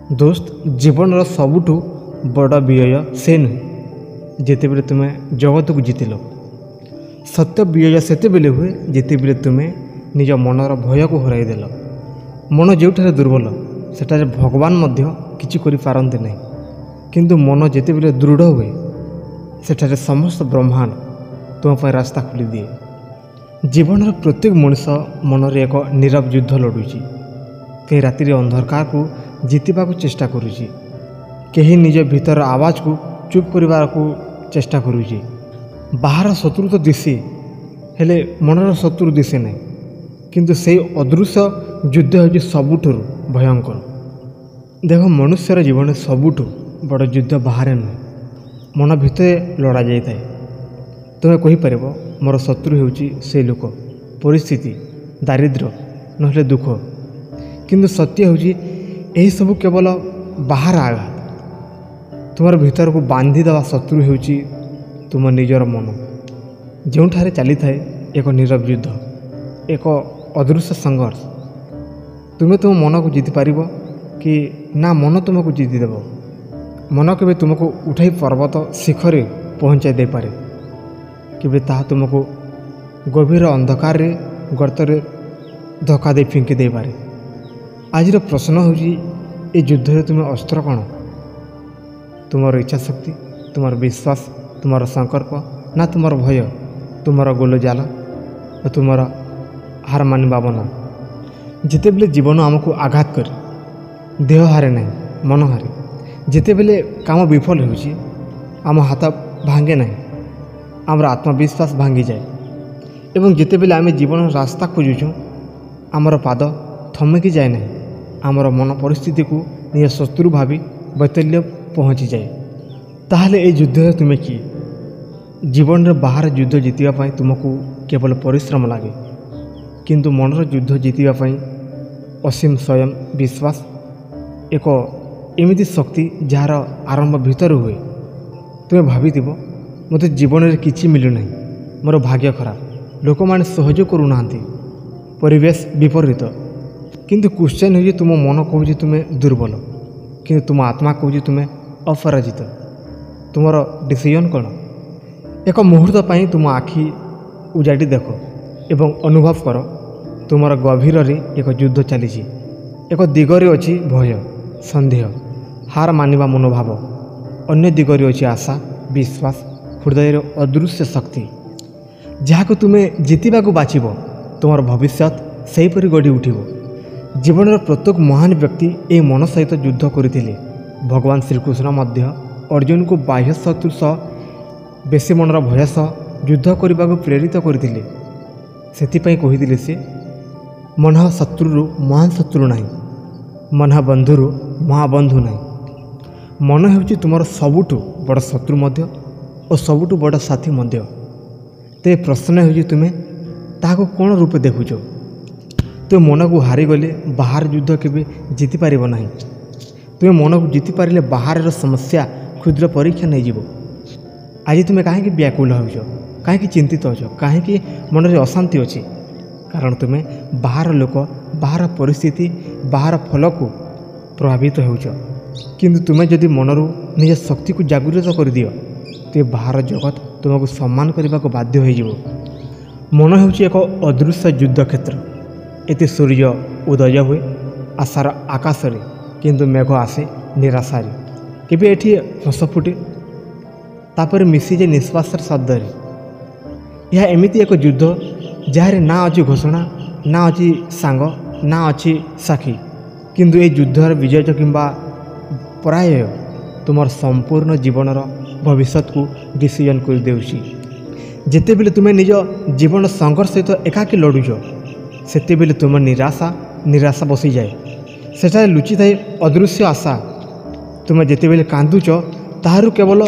दोस्त जीवन सबुठु बड़ विजय से नुहे जितेबले तुम्हें जगत को जीतिल। सत्य विजय सेते हुए जितेबले तुम्हें निज मनर भय को हरईदेल। मन जो दुर्बल सेठारे भगवान किछि करि पारंती नहीं, किंतु मन जितेबले दृढ़ हुए सेठारे समस्त ब्रह्मांड तुम पर रास्ता खोली दिए। जीवन प्रत्येक मनुष्य मनरे एक नीरव युद्ध लड़ुची। कहीं राति अंधकार को जीतवा को चेष्टा करुची, कहीं निज भीतर आवाज को चुप करने को चेष्टा करुची। बाहर शत्रु तो दिशे हेले मनर शत्रु दिशे नहीं, किंतु से अदृश्य युद्ध हूँ सबुठुर भयंकर। देख मनुष्यर जीवन सबुठु बड़ युद्ध बाहर नुहे, मन भितर लड़ा जाए। तुम्हें कहीपर मोर शत्रु होउची से लोक, परिस्थिति, दारिद्र्य नहले दुख, किंतु सत्य होउची यही सब केवल बाहर आघात। तुम भीतर को बांधी देवा शत्रु होउची तुम निजर मन, जोठारे चली थाए एक नीरव युद्ध, एक अदृश्य संघर्ष। तुम्हें तुम मन को जीति पारिबो कि ना मन तुमको जीति देव। मन के तुमको उठाई पर्वत शिखर पहुँचाई दे पारे, कि ताहा तुमको गभीर अंधकार रे गर्तरे धक्का दे फिंकी दे पारे। आज प्रश्न होची ए युद्ध रे तुम्हें अस्त्र कौन? तुमर इच्छा शक्ति, तुमर विश्वास, तुमर संकल्प, ना तुमर भय, तुमर गोल जाल और तुमर हार मानिबा बना। जिते बेले जीवन आमको आघात कर देह हारे नहीं, मन हारे। जिते बेले काम विफल होची आम हाथ भांगे नहीं, आमर आत्मविश्वास भांगी जाए। एवं जिते बेले आम जीवन रास्ता खोजुचु आमर पाद थमकी जाए नहीं, आमर मन परिस्थिति को निज शत्रु भावी वैतल्य पहुँची जाए। ताहले ए युद्ध तुम्हें किए? जीवन रे बाहर युद्ध जीतिबा तुमको केवल परिश्रम लगे, किंतु मनर युद्ध जीतिबा असीम स्वयं विश्वास, एक एमिति शक्ति जार आरंभ भीतर हुए। तुम्हें भावी मते जीवन में किसी मिलूना, मोर भाग्य खराब, लोक मैंने सहयोग करूना, परिवेश विपरीत, किंतु क्वेश्चन हो तुम मन कहूँ तुम्हें दुर्बल, किंतु तुम आत्मा कहूँ तुम्हें अपराजित। तुमर डिसीजन कौन? एक मुहूर्त पर तुम आखि उजाड़ी देख एवं अनुभव कर तुमर गभीर रे एक युद्ध चली। एक दिगरे अच्छी भय, संदेह, हार मानिबा मनोभाव, अन्य दिगरे अच्छी आशा, विश्वास, हृदय अदृश्य शक्ति जहाँ तुम्हें जीतवा को बाछिब। तुम भविष्य सेहीपरि गढ़ी उठिब। जीवन प्रत्येक महान व्यक्ति ए मन सहित युद्ध करते। भगवान श्रीकृष्ण मध्य अर्जुन को बाह्य शत्रु सह बेसी मनर भय सह युद्ध करने को प्रेरित करते। से कही से मन शत्रु महान शत्रु नहीं, मन बंधु महाबंधु नहीं। मन हो तुम सबुठु बड़ शत्रु मध्य और सबुठु बड़ साथी मध्य। ते प्रश्न हो तुम्हें ताको कौन रूप देखुच? तुम मन को हारीगले बाहर युद्ध के जीति पार ना। तुम्हें मन को जीति पारे बाहर समस्या क्षुद्र परीक्षा नहीं जीव। आज तुम्हें कहीं व्याकुल हो, कहीं चिंतित हो, कहीं मन में अशांति अच्छी, कारण तुम्हें बाहर लोक, बाहर परिस्थिति, बाहर फल को प्रभावित हो। किंतु तुम्हें जदि मनरू निज शक्ति को जागृत कर दियो तो बाहर जगत तुमको सम्मान करने को बाध्य हो। मन हो एक अदृश्य युद्ध क्षेत्र। एते सूर्य उदय हुए आशार आकाश रे, किंतु मेघ आसे निराशारे। केबे एठी हस फुटे तापर मिसीजे निश्वास शब्द रे। यह एमिति एक युद्ध जहाँ ना अच्छी घोषणा, ना अच्छी सांग, ना अच्छी साक्षी, किंतु ये युद्धर विजय किंबा पराजय तुमर संपूर्ण जीवनर भविष्य को डिसीजन कर देउछि। जेते बेले तुम्हें निज जीवन संघर्ष सहित एकाकी लड़ुच सेते बेले तुम निराशा बसी जाए। सेठारे लुचि थाए अदृश्य आशा। तुम्हें जेते बेले कांदुच ताहारु केवल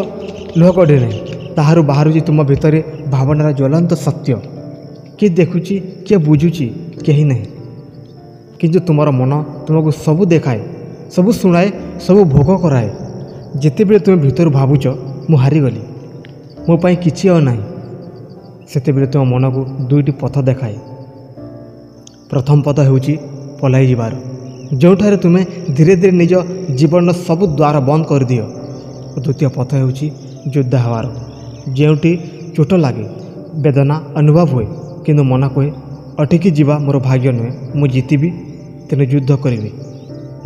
लुह कढ़े नहीं, ताहारु बाहर तुम भितर भावनार ज्वलंत सत्य। किए देखुची, किए बुझुची, कहीं नहीं, किंतु तुमर मन तुमको सबू देखाए, सबू शुणाए, सबू भोग कराए। जिते बेले तुम भीतर भावुच मु हारीगली, मो पाई किछि और नहीं, सेते बेले तुम मन को दुईटी पथ देखाए। प्रथम पथ होउची पलाई जीवार, ଯେଉଁଠାରେ ତୁମେ ଧୀରେ ଧୀରେ ନିଜ ଜୀବନର ସବୁ ଦ୍ୱାର ବନ୍ଦ କରିଦିଅ। ଦ୍ୱିତୀୟ ପଥ ହେଉଛି ଯୁଦ୍ଧ ହେବାର, ଯେଉଁଠି ଚୋଟ ଲାଗେ, ବେଦନା ଅନୁଭବ ହୁଏ, କିନ୍ତୁ ମନ କହେ ଅଟକି ଯିବା ମୋର ଭାଗ୍ୟ ନୁହେଁ, ମୁଁ ଜିତିବି, ତେଣୁ ଯୁଦ୍ଧ କରିବି।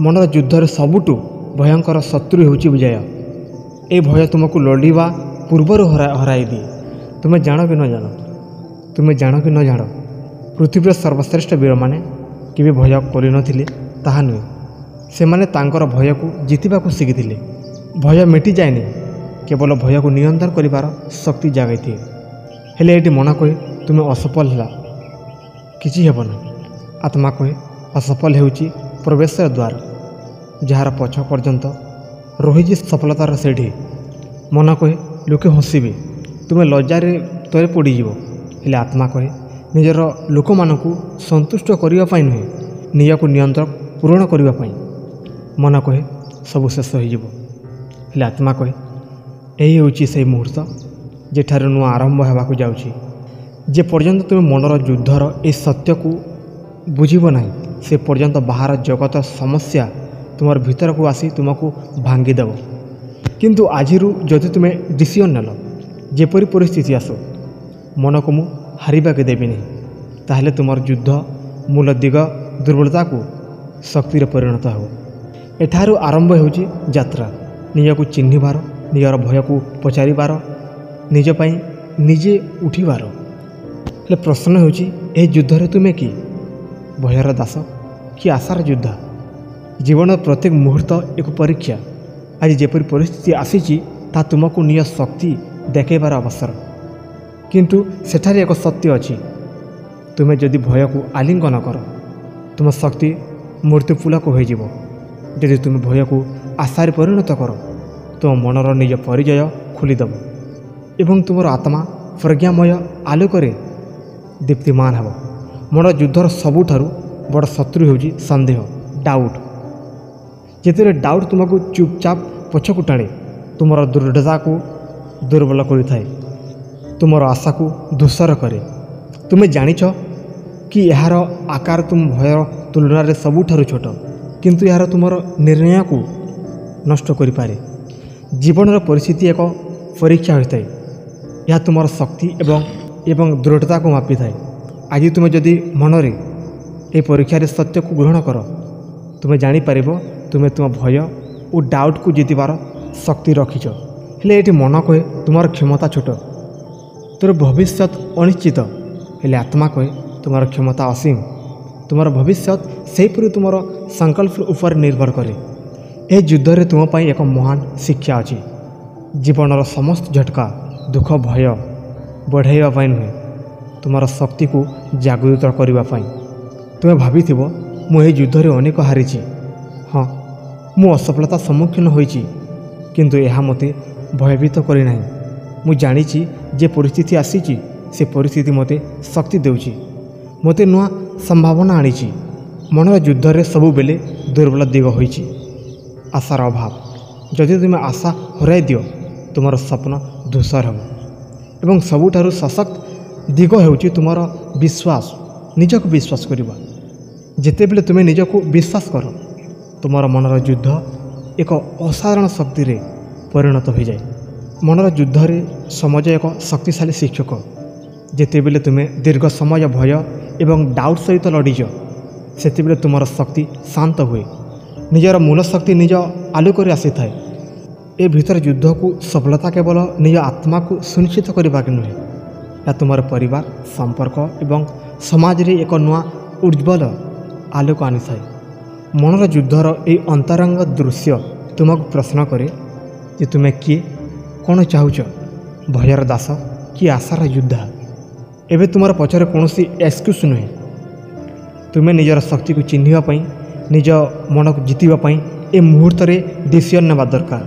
ମନର ଯୁଦ୍ଧରେ ସବୁଠୁ ଭୟଙ୍କର ଶତ୍ରୁ ହେଉଛି ବିଜୟ। ଏ ଭୟ ତୁମକୁ ଲଢ଼ିବା ପୂର୍ବରୁ ହରାଇ ଦିଏ। ତୁମେ ଜାଣ କି ନ ଜାଣ, ପୃଥିବୀର ସର୍ବଶ୍ରେଷ୍ଠ ବୀରମାନେ କେବେ ଭୟ କରିନଥିଲେ ତାହା ନୁହେଁ, ସେମାନେ ତାଙ୍କର ଭୟକୁ ଜିତିବାକୁ ଶିଖିଥିଲେ। ଭୟ ମିଟିଯାଏନି, କେବଳ ଭୟକୁ ନିୟନ୍ତ୍ରଣ କରିବାର ଶକ୍ତି ଜାଗାଇଦିଏ। ହେଲେ ଏଠି ମନ କହେ ତୁମେ ଅସଫଳ ହେଲା, କିଛି ହେବ ନାହିଁ। ଆତ୍ମା କହେ ଅସଫଳ ହେଉଛି ପ୍ରବେଶର ଦ୍ୱାର, ଯାହାର ପଛ ପର୍ଯ୍ୟନ୍ତ ରହିଛି ସଫଳତାର ସିଢ଼ି। ମନ କହେ ଲୋକେ ହସିବେ, ତୁମେ ଲଜ୍ଜାରେ ତଳେ ପଡ଼ିଯିବ। ହେଲେ ଆତ୍ମା କହେ ନିଜର ଲୋକମାନଙ୍କୁ ସନ୍ତୁଷ୍ଟ କରିବା ପାଇଁ ନୁହେଁ, ନିଜକୁ ନିୟନ୍ତ୍ରଣ ପୂରଣ କରିବା ପାଇଁ। ମନ କହେ ସବୁ ଶେଷ ହୋଇଯିବ, ହେଲେ ଆତ୍ମା କହେ ଏହି ହେଉଛି ସେହି ମୁହୂର୍ତ୍ତ ଯେଠାରେ ନୂଆ ଆରମ୍ଭ ହେବାକୁ ଯାଉଛି। ଯେ ପର୍ଯ୍ୟନ୍ତ ତୁମେ ମନର ଯୁଦ୍ଧର ଏହି ସତ୍ୟକୁ ବୁଝିବ ନାହିଁ, ସେ ପର୍ଯ୍ୟନ୍ତ ବାହାର ଜଗତ ସମସ୍ୟା ତୁମର ଭିତରକୁ ଆସି ତୁମକୁ ଭାଙ୍ଗିଦେବ। କିନ୍ତୁ ଆଜିରୁ ଯଦି ତୁମେ ଡିସିସନ୍ ନେଲ, ଯେପରି ପରିସ୍ଥିତି ଆସୁ ମନକୁ ମୁଁ ହାରିବାକୁ ଦେବି ନାହିଁ, ତାହେଲେ ତୁମର ଯୁଦ୍ଧ ମୂଳ ଦିଗ ଦୁର୍ବଳତାକୁ ଶକ୍ତିରେ ପରିଣତ ହେବ। ଏଠାରୁ ଆରମ୍ଭ ହେଉଛି ଯାତ୍ରା, ନିଜକୁ ଚିହ୍ନିବାର, ନିଜର ଭୟକୁ ପଚାରିବାର, ନିଜ ପାଇଁ ନିଜେ ଉଠିବାର। ହେଲେ ପ୍ରଶ୍ନ ହେଉଛି ଏହି ଯୁଦ୍ଧରେ ତୁମେ କି ଭୟର ଦାସ କି ଆଶାର ଯୋଦ୍ଧା? ଜୀବନର ପ୍ରତ୍ୟେକ ମୁହୂର୍ତ୍ତ ଏକ ପରୀକ୍ଷା। ଆଜି ଯେପରି ପରିସ୍ଥିତି ଆସିଛି ତାହା ତୁମକୁ ନିଜ ଶକ୍ତି ଦେଖାଇବାର ଅବସର। କିନ୍ତୁ ସେଠାରେ ଏକ ସତ୍ୟ ଅଛି, ତୁମେ ଯଦି ଭୟକୁ ଆଲିଙ୍ଗନ କର, ତୁମ ଶକ୍ତି ମୃତ୍ୟୁପୁଲକ ହୋଇଯିବ। ଯଦି ତୁମେ ଭୟକୁ ଆଶାରେ ପରିଣତ କର, ତୁମ ମନର ନିଜ ପରିଚୟ ଖୋଲିଦେବ ଏବଂ ତୁମର ଆତ୍ମା ପ୍ରଜ୍ଞାମୟ ଆଲୋକରେ ଦୀପ୍ତିମାନ ହେବ। ମନର ଯୁଦ୍ଧର ସବୁଠାରୁ ବଡ଼ ଶତ୍ରୁ ହେଉଛି ସନ୍ଦେହ, ଡାଉଟ୍। ଯେତେବେଳେ ଡାଉଟ୍ ତୁମକୁ ଚୁପଚାପ ପଛକୁ ଟାଣେ, ତୁମର ଦୃଢ଼ତାକୁ ଦୁର୍ବଳ କରିଥାଏ, ତୁମର ଆଶାକୁ ଧୂସର କରେ। ତୁମେ ଜାଣିଛ କି ଏହାର ଆକାର ତୁମ ଭୟର ତୁଳନାରେ ସବୁଠାରୁ ଛୋଟ, କିନ୍ତୁ ଏହାର ତୁମର ନିର୍ଣ୍ଣୟକୁ ନଷ୍ଟ କରିପାରେ। ଜୀବନର ପରିସ୍ଥିତି ଏକ ପରୀକ୍ଷା ହୋଇଥାଏ, ଏହା ତୁମର ଶକ୍ତି ଏବଂ ଦୃଢ଼ତାକୁ ମାପିଥାଏ। ଆଜି ତୁମେ ଯଦି ମନରେ ଏହି ପରୀକ୍ଷାରେ ସତ୍ୟକୁ ଗ୍ରହଣ କର, ତୁମେ ଜାଣିପାରିବ ତୁମେ ତୁମ ଭୟ ଓ ଡାଉଟ୍କୁ ଜିତିବାର ଶକ୍ତି ରଖିଛ। ହେଲେ ଏଠି ମନ କହେ ତୁମର କ୍ଷମତା ଛୋଟ, ତୋର ଭବିଷ୍ୟତ ଅନିଶ୍ଚିତ। ହେଲେ ଆତ୍ମା କହେ ତୁମର କ୍ଷମତା ଅସୀମ, ତୁମର ଭବିଷ୍ୟତ ସେହିପରି ତୁମର ସଂକଳ୍ପ ଉପରେ ନିର୍ଭର କରେ। ଏହି ଯୁଦ୍ଧରେ ତୁମ ପାଇଁ ଏକ ମହାନ ଶିକ୍ଷା ଅଛି। ଜୀବନର ସମସ୍ତ ଝଟକା, ଦୁଃଖ, ଭୟ ବଢ଼ାଇବା ପାଇଁ ନୁହେଁ, ତୁମର ଶକ୍ତିକୁ ଜାଗୃତ କରିବା ପାଇଁ। ତୁମେ ଭାବିଥିବ ମୁଁ ଏହି ଯୁଦ୍ଧରେ ଅନେକ ହାରିଛି। ହଁ, ମୁଁ ଅସଫଳତା ସମ୍ମୁଖୀନ ହୋଇଛି, କିନ୍ତୁ ଏହା ମୋତେ ଭୟଭୀତ କରିନାହିଁ। ମୁଁ ଜାଣିଛି ଯେ ପରିସ୍ଥିତି ଆସିଛି, ସେ ପରିସ୍ଥିତି ମୋତେ ଶକ୍ତି ଦେଉଛି, ମୋତେ ନୂଆ ସମ୍ଭାବନା ଆଣିଛି। ମନର ଯୁଦ୍ଧରେ ସବୁବେଳେ ଦୁର୍ବଳ ଦିଗ ହୋଇଛି ଆଶାର ଅଭାବ। ଯଦି ତୁମେ ଆଶା ହରାଇ ଦିଅ, ତୁମର ସ୍ୱପ୍ନ ଧୂସର ହେବ ଏବଂ ସବୁଠାରୁ ସଶକ୍ତ ଦିଗ ହେଉଛି ତୁମର ବିଶ୍ୱାସ, ନିଜକୁ ବିଶ୍ୱାସ କରିବା। ଯେତେବେଳେ ତୁମେ ନିଜକୁ ବିଶ୍ୱାସ କର, ତୁମର ମନର ଯୁଦ୍ଧ ଏକ ଅସାଧାରଣ ଶକ୍ତିରେ ପରିଣତ ହୋଇଯାଏ। ମନର ଯୁଦ୍ଧରେ ସମାଜ ଏକ ଶକ୍ତିଶାଳୀ ଶିକ୍ଷକ। ଯେତେବେଳେ ତୁମେ ଦୀର୍ଘ ସମୟ ଭୟ ଏବଂ ଡାଉଟ୍ ସହିତ ଲଢ଼ିଛ, ସେତେବେଳେ ତୁମର ଶକ୍ତି ଶାନ୍ତ ହୁଏ, ନିଜର ମୂଳ ଶକ୍ତି ନିଜ ଆଲୋକରେ ଆସିଥାଏ। ଏ ଭିତର ଯୁଦ୍ଧକୁ ସଫଳତା କେବଳ ନିଜ ଆତ୍ମାକୁ ସୁନିଶ୍ଚିତ କରିବାକୁ ନୁହେଁ, ଏହା ତୁମର ପରିବାର, ସମ୍ପର୍କ ଏବଂ ସମାଜରେ ଏକ ନୂଆ ଉଜ୍ଜ୍ୱଳ ଆଲୋକ ଆଣିଥାଏ। ମନର ଯୁଦ୍ଧର ଏହି ଅନ୍ତରଙ୍ଗ ଦୃଶ୍ୟ ତୁମକୁ ପ୍ରଶ୍ନ କରେ ଯେ ତୁମେ କିଏ, କ'ଣ ଚାହୁଁଛ, ଭୟର ଦାସ କି ଆଶାର ଯୋଦ୍ଧା? ଏବେ ତୁମର ପଛରେ କୌଣସି ଏକ୍ସକ୍ୟୁଜ୍ ନୁହେଁ। ତୁମେ ନିଜର ଶକ୍ତିକୁ ଚିହ୍ନିବା ପାଇଁ, ନିଜ ମନକୁ ଜିତିବା ପାଇଁ ଏ ମୁହୂର୍ତ୍ତରେ ଡିସିସନ୍ ନେବା ଦରକାର।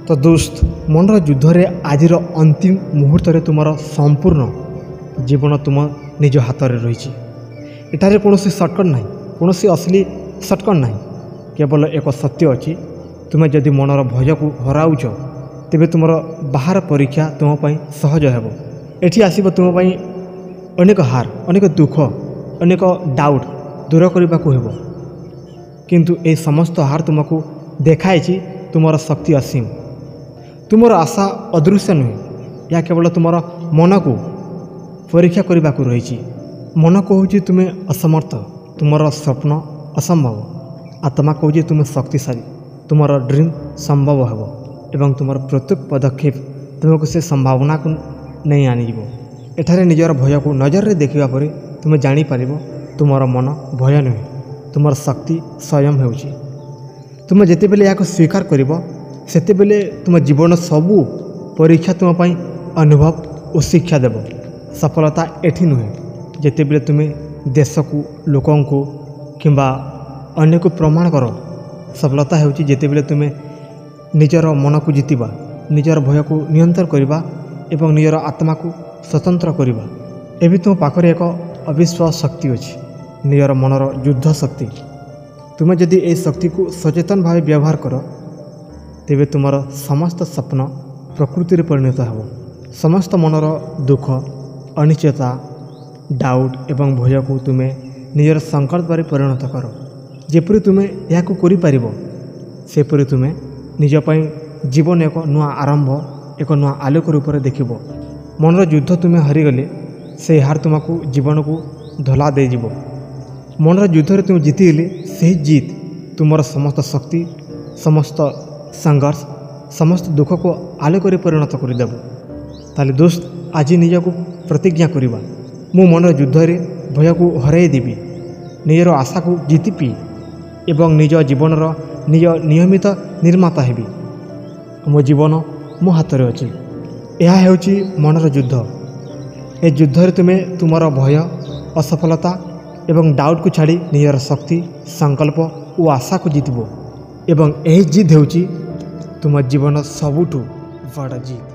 ତ ଦୋସ୍ତ, ମନର ଯୁଦ୍ଧରେ ଆଜିର ଅନ୍ତିମ ମୁହୂର୍ତ୍ତରେ ତୁମର ସମ୍ପୂର୍ଣ୍ଣ ଜୀବନ ତୁମ ନିଜ ହାତରେ ରହିଛି। ଏଠାରେ କୌଣସି ସର୍ଟକଟ୍ ନାହିଁ, କୌଣସି ଅସଲି ସର୍ଟକଟ୍ ନାହିଁ, କେବଳ ଏକ ସତ୍ୟ ଅଛି। ତୁମେ ଯଦି ମନର ଭୟକୁ ହରାଉଛ, ତେବେ ତୁମର ବାହାର ପରୀକ୍ଷା ତୁମ ପାଇଁ ସହଜ ହେବ। ଏଠି ଆସିବ ତୁମ ପାଇଁ ଅନେକ ହାର, ଅନେକ ଦୁଃଖ, ଅନେକ ଡାଉଟ୍ ଦୂର କରିବାକୁ ହେବ। किंतु ए समस्त हार तुमको देखाई तुमर शक्ति असीम। तुमर आशा अदृश्य नुहे, या केवल तुमर मन को परीक्षा करने को रही। मन कहूँ तुम्हें असमर्थ, तुमर स्वप्न असंभव। आत्मा कहूँ तुम्हें शक्तिशाली, तुमर ड्रीम संभव हो एवं तुमर प्रत्येक पदक्षेप तुमको से संभावना को नहीं आनीज। एठारे निजर भय को नजर रे देखिबा परे तुम जापर तुमर मन भय नुहे, तुमर शक्ति स्वयं होउची। तुम जिते बेले या स्वीकार कर सेते बेले तुम जीवन सबू परीक्षा तुम पाई अनुभव और शिक्षा देव। सफलता एठी नुहे जिते बेले तुम देश को लोकों को किंबा अन्य को प्रमाण कर। सफलता होउची जिते बेले तुम निजर मन को जीतवा, निजर भय को नियंत्रण करवा एवं निजर आत्मा को स्वतंत्र करवा। एवं तुम पाखरे एक अविश्वास शक्ति अच्छी, निजर मनर युद्ध शक्ति। तुम जदि ए शक्ति को सचेतन भाव व्यवहार कर तेबे तुमर समस्त स्वप्न प्रकृति परिणत हो। समस्त मनर दुख, अनिश्चयता, डाउट एवं भय को तुम्हें निजर संकल्प पर परिणत कर। जेपरि तुम्हें यह कर सेपरि तुम्हें निजपाई जीवन एक नुआ आरंभ, एक नुआ आलोक रूप में देखिब। मनर युद्ध तुम्हें हारीगले से हार तुमको जीवन को धला देजिब। मनर युद्ध रे तुम जीतिले से जीत तुमर समस्त शक्ति, समस्त संघर्ष, समस्त दुख को आलोक परिणत करदेव। ताले दोस्त आज निज को प्रतिज्ञा करवा, मु मनर युद्ध रे भय को हराई देवी, निजर आशा को जीतिपी एवं निज जीवनर निज नियमित निर्माता हेबी। मो जीवन मो हाथ में अच्छी। यह हेउची मनर युद्ध। ए युद्ध रे तुमे तुमर भय, असफलता एवं डाउट को छाड़ी निजर शक्ति, संकल्प और आशा को जीतब एवं यही जिद हेउची तुम जीवन सबुठु बड़ जीत।